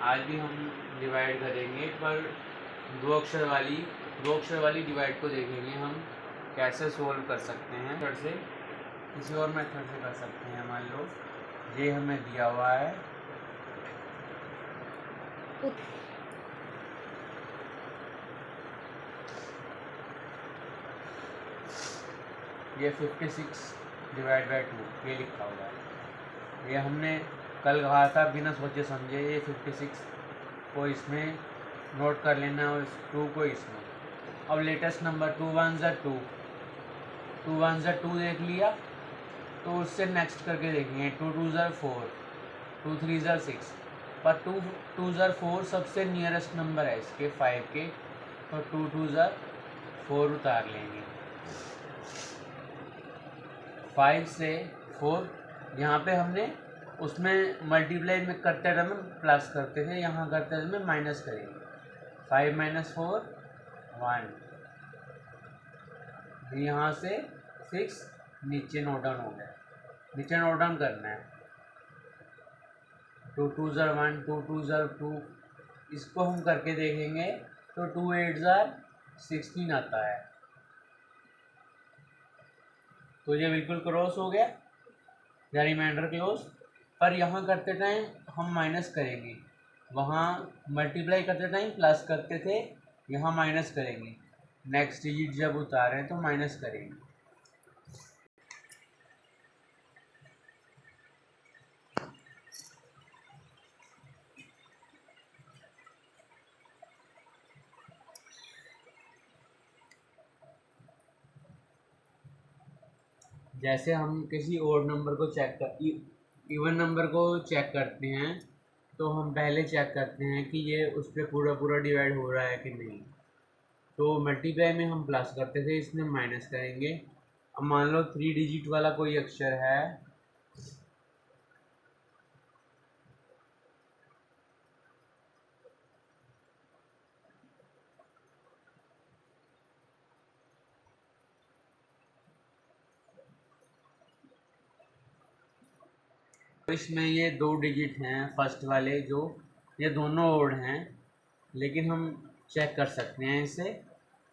आज भी हम डिवाइड करेंगे, पर दो अक्षर वाली डिवाइड को देखेंगे हम कैसे सोल्व कर सकते हैं। फिर से किसी और मेथड से कर सकते हैं। मान लो ये हमें दिया हुआ है, ये 56 डिवाइड बाई 2 ये लिखा हुआ है। ये हमने कल कहा था बिना सोचे समझे ये 56 को इसमें नोट कर लेना और 2 को इसमें। अब लेटेस्ट नंबर 2 1 ज़ा 2, 2 1 ज़ा 2 देख लिया, तो उससे नेक्स्ट करके देखेंगे 2 2 ज़ा 4, 2 3 ज़ा 6, पर 2 2 ज़ा 4 सबसे नियरेस्ट नंबर है इसके 5 के, तो 2 2 ज़ा 4 उतार लेंगे। 5 से 4 यहाँ पे हमने उसमें मल्टीप्लाई में करते टाइम प्लस करते थे, यहाँ करते टाइम माइनस करेंगे। 5 माइनस 4 1, यहाँ से 6 नीचे नोट डाउन हो गया, नीचे नोट डाउन करना है। 2 2 ज़ा 1, 2 2 ज़ा 2, इसको हम करके देखेंगे तो 2 8 ज़ा 16 आता है। तो ये बिल्कुल क्रॉस हो गया या रिमाइंडर क्लोज। पर यहाँ करते टाइम हम माइनस करेंगे, वहाँ मल्टीप्लाई करते टाइम प्लस करते थे, यहाँ माइनस करेंगे। नेक्स्ट डिजिट जब उतारें तो माइनस करेंगे। जैसे हम किसी और नंबर को चेक कर इवन नंबर को चेक करते हैं, तो हम पहले चेक करते हैं कि ये उस पर पूरा पूरा डिवाइड हो रहा है कि नहीं। तो मल्टीप्लाई में हम प्लस करते थे, इसमें माइनस करेंगे। अब मान लो 3 डिजिट वाला कोई अक्षर है, इसमें ये 2 डिजिट हैं फर्स्ट वाले, जो ये दोनों ओड हैं, लेकिन हम चेक कर सकते हैं इसे।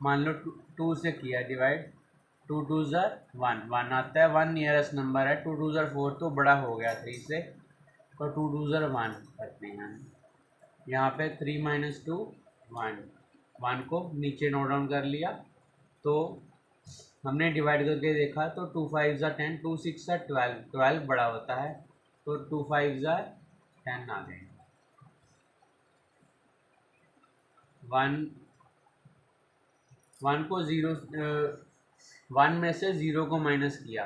मान लो 2 से किया डिवाइड, 2 2 ज़ा 1 1 आता है, 1 नियरेस्ट नंबर है। 2 2 ज़ा 4 तो बड़ा हो गया 3 से, तो 2 2 ज़ा 1 करते हैं। यहाँ पे 3 माइनस 2 1, 1 को नीचे नोट डाउन कर लिया। तो हमने डिवाइड करके देखा तो 2 5 ज़ा 10, 2 6 ज़ा 12, 12 बड़ा होता है, तो 2 5 ज़ा 10 आ गए। 1 को 0 1 में से 0 को माइनस किया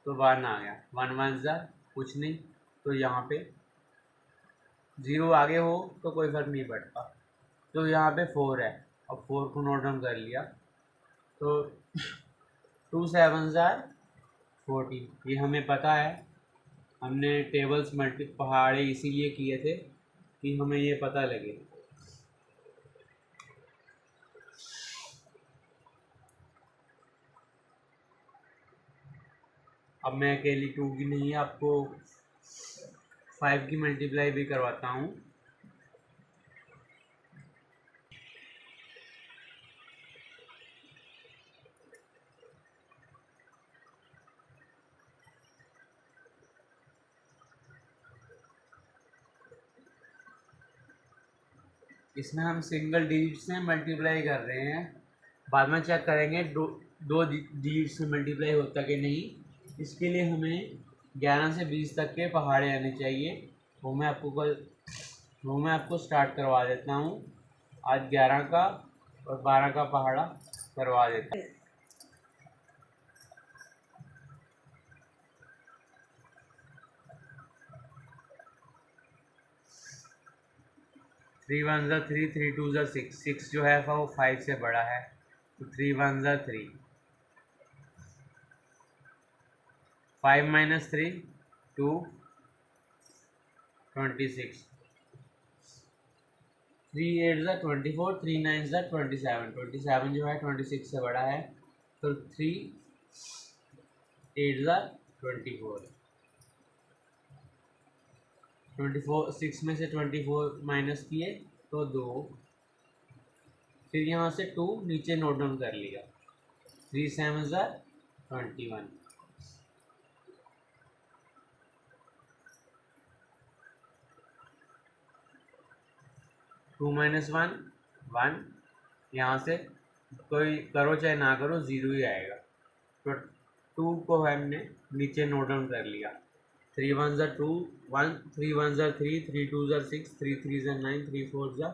तो 1 आ गया। 1 1 ज़ा कुछ नहीं, तो यहाँ पे 0 आगे हो तो कोई फर्क नहीं पड़ता। तो यहाँ पे 4 है, अब 4 को नोट डाउन कर लिया, तो 2 7 ज़ा 14, ये हमें पता है। हमने टेबल्स पहाड़े इसीलिए किए थे कि हमें ये पता लगे। अब मैं अकेली 2 की नहीं, आपको 5 की मल्टीप्लाई भी करवाता हूँ। इसमें हम सिंगल डिजिट से मल्टीप्लाई कर रहे हैं, बाद में चेक करेंगे दो डिजिट से मल्टीप्लाई होता कि नहीं। इसके लिए हमें 11 से 20 तक के पहाड़े आने चाहिए। वो मैं आपको स्टार्ट करवा देता हूँ। आज 11 का और 12 का पहाड़ा करवा देता हूँ। 3 1 ज़ा 3, 3 2 ज़ा 6, 6 जो है वो 5 से बड़ा है, तो 3 1 ज़ा 3, 5 माइनस 3 2 26, 3 8 ज़ा 24, 3 9 ज़ा 27, 27 जो है 26 से बड़ा है, तो 3 8 ज़ा 24। 24, 6 में से 24 माइनस किए तो 2, फिर यहाँ से 2 नीचे नोट डाउन कर लिया, 3 7 21, 2 माइनस 1 1, यहाँ से कोई करो चाहे ना करो ज़ीरो ही आएगा, तो 2 को हमने नीचे नोट डाउन कर लिया, 3 1 2 1, 3 1 3, 3 2 6, 3 3 9, 3 4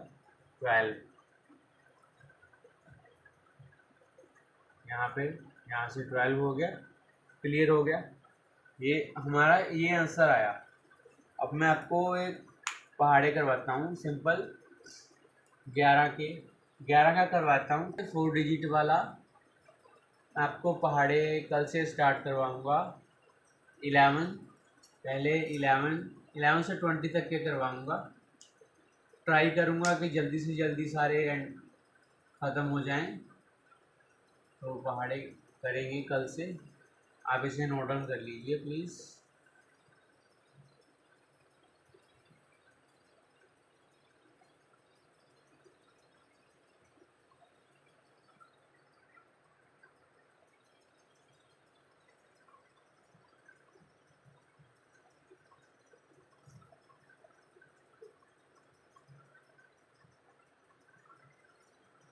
12, यहाँ पे यहाँ से 12 हो गया, क्लियर हो गया। ये हमारा ये आंसर आया। अब मैं आपको एक पहाड़े करवाता हूँ सिंपल 11 का करवाता हूँ, 4 डिजिट वाला आपको पहाड़े कल से स्टार्ट करवाऊँगा। 11, पहले 11 से 20 तक के करवाऊँगा। ट्राई करूँगा कि जल्दी से जल्दी सारे एंड ख़त्म हो जाएं, तो पहाड़े करेंगे कल से। आप इसे नोट डाउन कर लीजिए प्लीज़।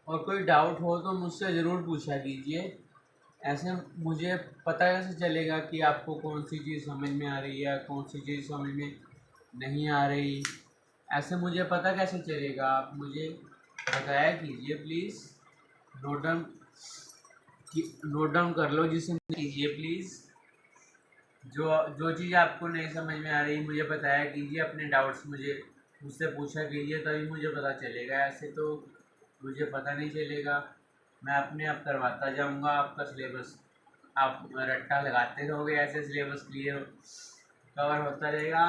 और कोई डाउट हो तो मुझसे ज़रूर पूछा कीजिए। ऐसे मुझे पता कैसे चलेगा कि आपको कौन सी चीज़ समझ में आ रही है, कौन सी चीज़ समझ में नहीं आ रही, ऐसे मुझे पता कैसे चलेगा? आप मुझे बताया कीजिए please. Note down note down कर लो जिसे कीजिए प्लीज़। जो जो चीज़ आपको नहीं समझ में आ रही मुझे बताया कीजिए, अपने डाउट्स मुझसे पूछा कीजिए, तभी मुझे पता चलेगा। ऐसे तो मुझे पता नहीं चलेगा। मैं अपने आप करवाता जाऊंगा आपका सिलेबस, आप रट्टा लगाते रहोगे, ऐसे सिलेबस क्लियर कवर होता रहेगा।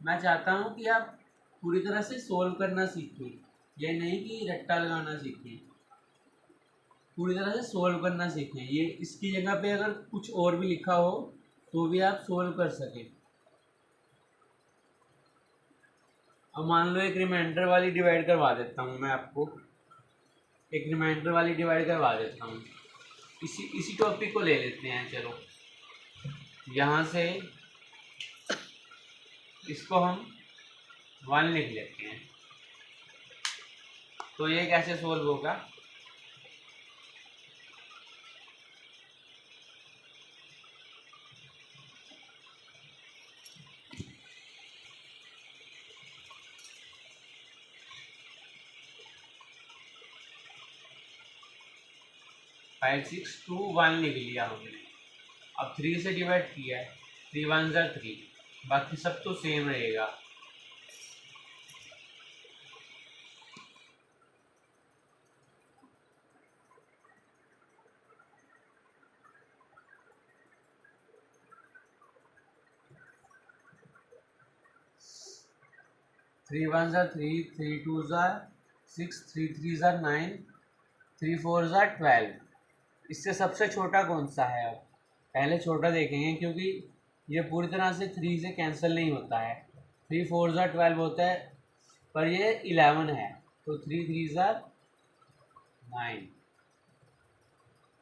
मैं चाहता हूँ कि आप पूरी तरह से सोल्व करना सीखें, ये नहीं कि रट्टा लगाना सीखें। पूरी तरह से सोल्व करना सीखें। ये इसकी जगह पे अगर कुछ और भी लिखा हो तो भी आप सोल्व कर सकें। अब मान लो एक रिमाइंडर वाली डिवाइड करवा देता हूँ मैं आपको, एक रिमाइंडर वाली डिवाइड करवा देता हूँ। इसी टॉपिक को ले लेते हैं। चलो यहाँ से इसको हम 1 लिख लेते हैं। तो ये कैसे सोल्व होगा? फाइव 6 2 1 लिख लिया हमने। अब 3 से डिवाइड किया है, 3 1 3, बाकी सब तो सेम रहेगा। थ्री 1 3, 3 2 6, 3 3 9, 3 4 12। इससे सबसे छोटा कौन सा है? अब पहले छोटा देखेंगे, क्योंकि ये पूरी तरह से 3 से कैंसिल नहीं होता है। 3 4 12 होता है, पर ये 11 है, तो 3 3 9,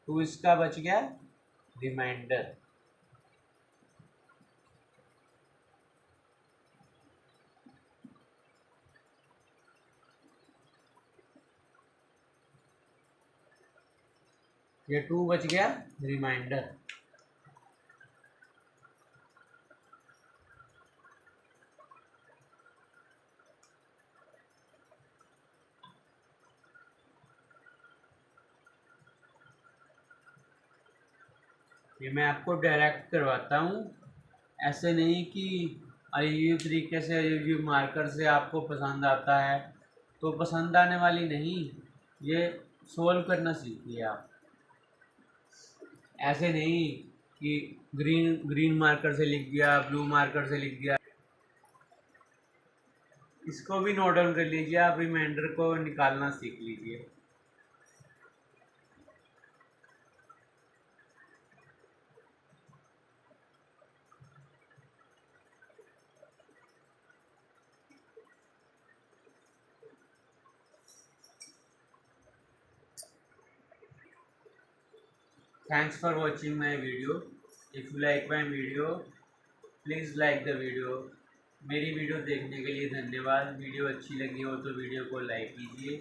तो इसका बच गया रिमाइंडर। ये 2 बच गया रिमाइंडर। ये मैं आपको डायरेक्ट करवाता हूँ, ऐसे नहीं कि अजीब तरीके से अजीब मार्कर से आपको पसंद आता है, तो पसंद आने वाली नहीं, ये सोल्व करना सीखिए आप। ऐसे नहीं कि ग्रीन ग्रीन मार्कर से लिख दिया, ब्लू मार्कर से लिख दिया। इसको भी नोट डाउन कर लीजिए, आप रिमाइंडर को निकालना सीख लीजिए। Thanks for watching my video. If you like my video please like the video. मेरी वीडियो देखने के लिए धन्यवाद। वीडियो अच्छी लगी हो तो वीडियो को लाइक कीजिए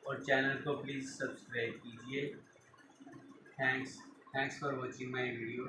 और चैनल को प्लीज़ सब्सक्राइब कीजिए। Thanks for watching my video.